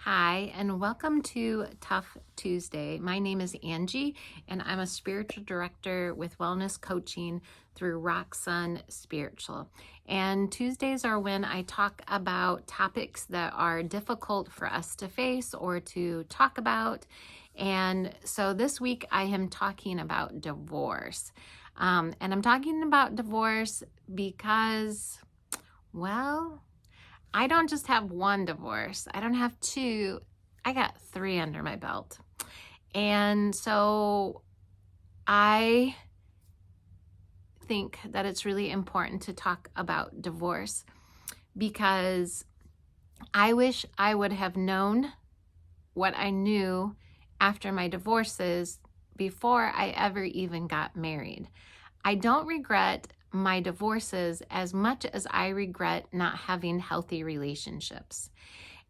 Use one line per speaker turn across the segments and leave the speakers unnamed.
Hi, and welcome to Tough Tuesday. My name is Angie, and I'm a spiritual director with wellness coaching through Rock Sun Spiritual. And Tuesdays are when I talk about topics that are difficult for us to face or to talk about. And so this week I am talking about divorce. And I'm talking about divorce because, well, I don't just have one divorce. I don't have two. I got three under my belt. And so I think that it's really important to talk about divorce because I wish I would have known what I knew after my divorces before I ever even got married. I don't regret my divorces as much as I regret not having healthy relationships.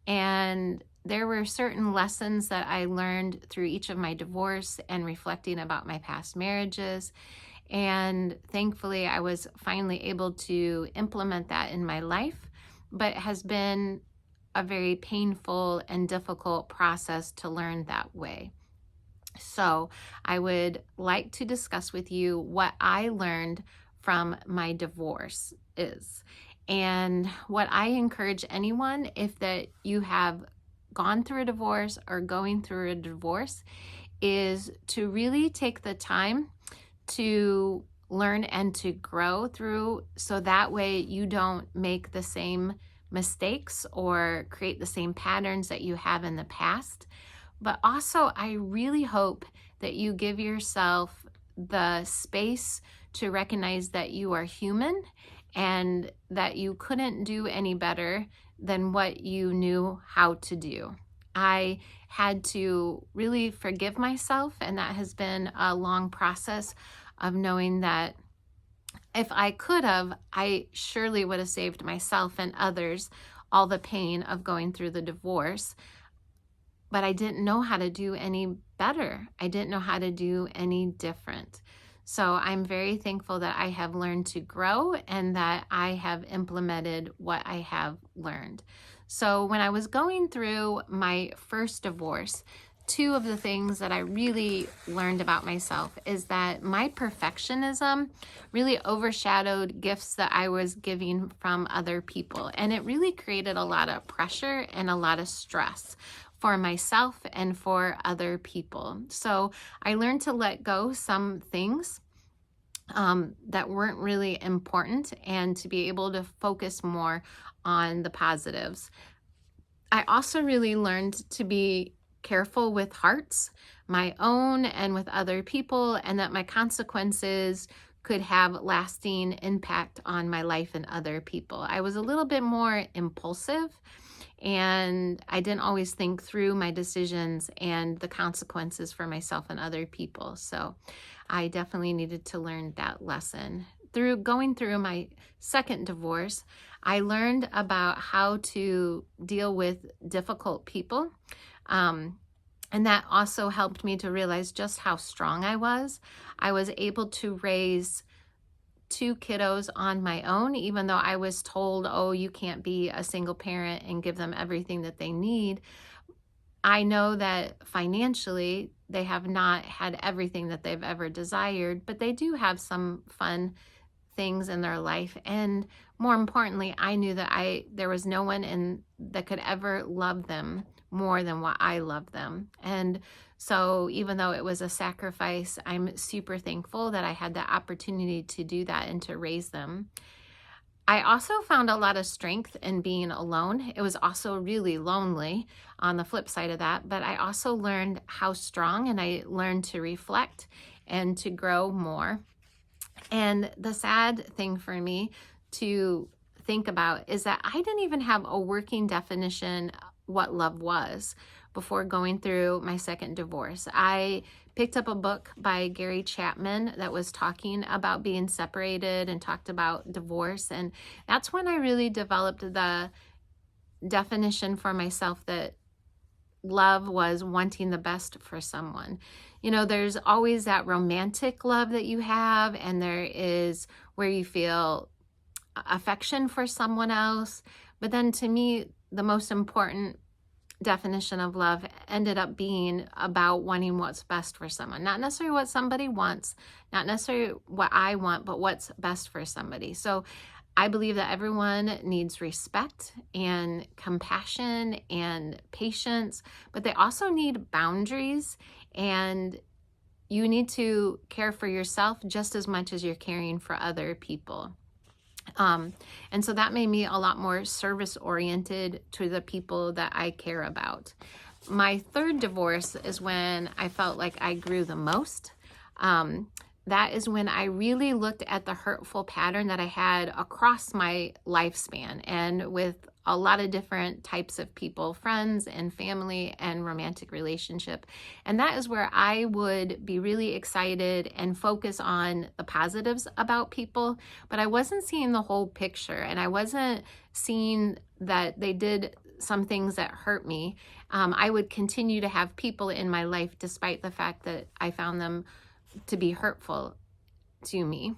And there were certain lessons that I learned through each of my divorce and reflecting about my past marriages. And thankfully, I was finally able to implement that in my life, but it has been a very painful and difficult process to learn that way. So I would like to discuss with you what I learned from my divorce is. And what I encourage anyone, if that you have gone through a divorce or going through a divorce, is to really take the time to learn and to grow through, so that way you don't make the same mistakes or create the same patterns that you have in the past. But also, I really hope that you give yourself the space to recognize that you are human and that you couldn't do any better than what you knew how to do. I had to really forgive myself, and that has been a long process of knowing that if I could have, I surely would have saved myself and others all the pain of going through the divorce. But I didn't know how to do any better. I didn't know how to do any different. So I'm very thankful that I have learned to grow and that I have implemented what I have learned. So when I was going through my first divorce, two of the things that I really learned about myself is that my perfectionism really overshadowed gifts that I was giving from other people. And it really created a lot of pressure and a lot of stress for myself and for other people. So I learned to let go some things that weren't really important and to be able to focus more on the positives. I also really learned to be careful with hearts, my own and with other people, and that my consequences could have lasting impact on my life and other people. I was a little bit more impulsive, and I didn't always think through my decisions and the consequences for myself and other people. So I definitely needed to learn that lesson. Through going through my second divorce, I learned about how to deal with difficult people. And that also helped me to realize just how strong I was. I was able to raise two kiddos on my own, even though I was told, oh, you can't be a single parent and give them everything that they need. I know that financially they have not had everything that they've ever desired, but they do have some fun things in their life. And more importantly, I knew that there was no one that could ever love them more than what I love them. And so even though it was a sacrifice, I'm super thankful that I had the opportunity to do that and to raise them. I also found a lot of strength in being alone. It was also really lonely on the flip side of that, but I also learned how strong, and I learned to reflect and to grow more. And the sad thing for me to think about is that I didn't even have a working definition what love was before going through my second divorce. I picked up a book by Gary Chapman that was talking about being separated and talked about divorce. And that's when I really developed the definition for myself that love was wanting the best for someone. You know, there's always that romantic love that you have, and there is where you feel affection for someone else. But then to me, the most important definition of love ended up being about wanting what's best for someone. Not necessarily what somebody wants, not necessarily what I want, but what's best for somebody. So I believe that everyone needs respect and compassion and patience, but they also need boundaries, and you need to care for yourself just as much as you're caring for other people. And so that made me a lot more service oriented to the people that I care about. My third divorce is when I felt like I grew the most. That is when I really looked at the hurtful pattern that I had across my lifespan and with a lot of different types of people, friends and family and romantic relationship. And that is where I would be really excited and focus on the positives about people, but I wasn't seeing the whole picture, and I wasn't seeing that they did some things that hurt me. I would continue to have people in my life despite the fact that I found them to be hurtful to me.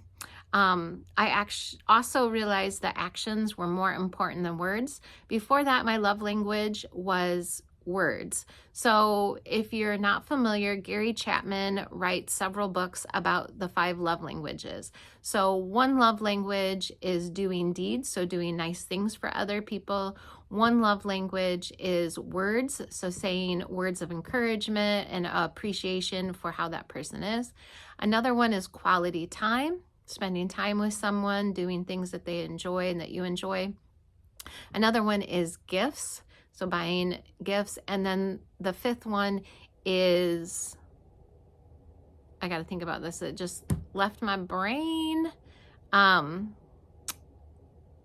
I also realized that actions were more important than words. Before that, my love language was words. So if you're not familiar, Gary Chapman writes several books about the 5 love languages. So one love language is doing deeds, so doing nice things for other people. One love language is words, so saying words of encouragement and appreciation for how that person is. Another one is quality time, spending time with someone, doing things that they enjoy and that you enjoy. Another one is gifts, so buying gifts. And then the 5th one is, I got to think about this, it just left my brain,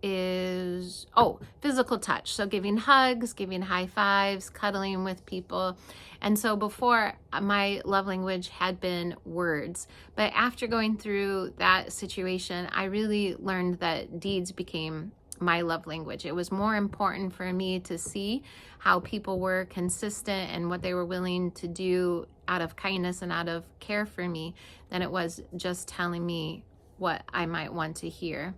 is, physical touch. So giving hugs, giving high fives, cuddling with people. And so before, my love language had been words. But after going through that situation, I really learned that deeds became my love language. It was more important for me to see how people were consistent and what they were willing to do out of kindness and out of care for me than it was just telling me what I might want to hear.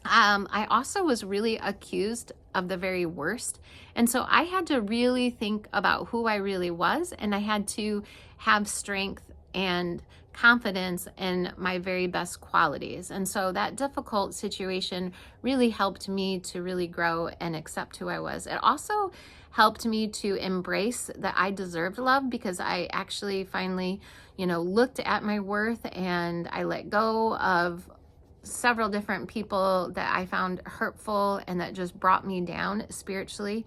I also was really accused of the very worst. And so I had to really think about who I really was, and I had to have strength and confidence in my very best qualities. And so that difficult situation really helped me to really grow and accept who I was. It also helped me to embrace that I deserved love, because I actually finally, looked at my worth, and I let go of several different people that I found hurtful and that just brought me down spiritually.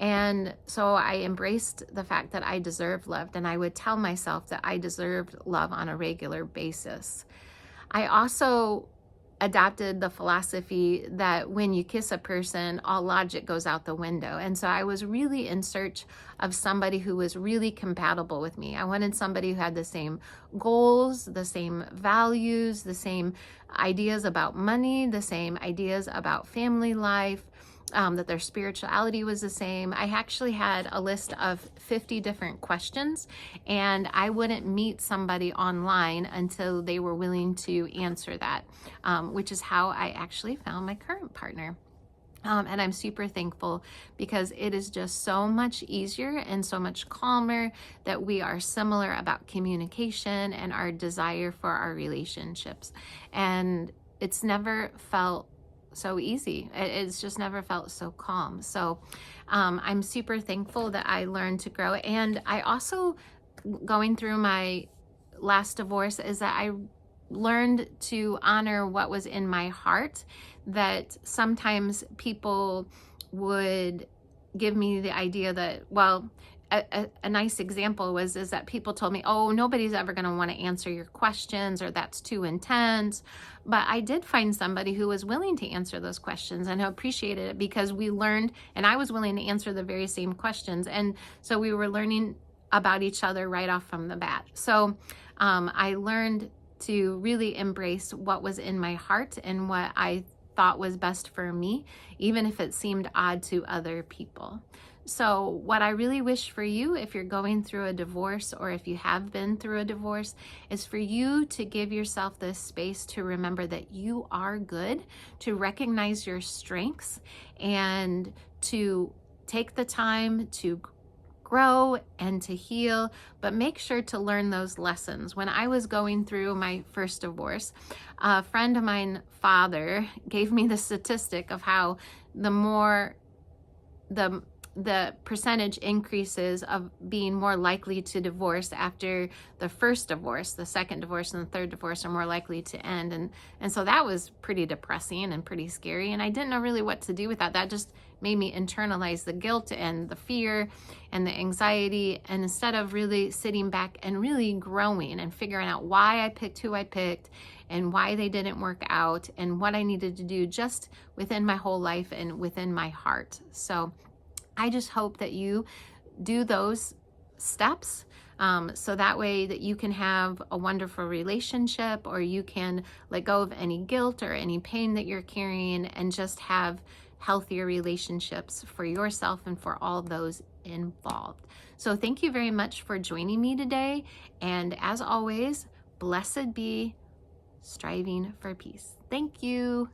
And so I embraced the fact that I deserved love, and I would tell myself that I deserved love on a regular basis. I also adopted the philosophy that when you kiss a person, all logic goes out the window. And so I was really in search of somebody who was really compatible with me. I wanted somebody who had the same goals, the same values, the same ideas about money, the same ideas about family life, that their spirituality was the same. I actually had a list of 50 different questions, and I wouldn't meet somebody online until they were willing to answer that, which is how I actually found my current partner. And I'm super thankful, because it is just so much easier and so much calmer that we are similar about communication and our desire for our relationships. And it's never felt so easy. It's just never felt so calm. So I'm super thankful that I learned to grow. And I also, going through my last divorce, is that I learned to honor what was in my heart, that sometimes people would give me the idea that, well, a nice example is that people told me, oh, nobody's ever going to want to answer your questions, or that's too intense. But I did find somebody who was willing to answer those questions and who appreciated it, because we learned, and I was willing to answer the very same questions. And so we were learning about each other right off from the bat. So I learned to really embrace what was in my heart and what I thought was best for me, even if it seemed odd to other people. So what I really wish for you, if you're going through a divorce, or if you have been through a divorce, is for you to give yourself this space to remember that you are good, to recognize your strengths, and to take the time to grow and to heal, but make sure to learn those lessons. When I was going through my first divorce, a friend of mine, father, gave me the statistic of how the more the percentage increases of being more likely to divorce after the first divorce, the second divorce and the third divorce are more likely to end. And so that was pretty depressing and pretty scary. And I didn't know really what to do with that. That just made me internalize the guilt and the fear and the anxiety. And instead of really sitting back and really growing and figuring out why I picked who I picked and why they didn't work out and what I needed to do just within my whole life and within my heart. So I just hope that you do those steps so that way that you can have a wonderful relationship, or you can let go of any guilt or any pain that you're carrying and just have healthier relationships for yourself and for all those involved. So thank you very much for joining me today. And as always, blessed be striving for peace. Thank you.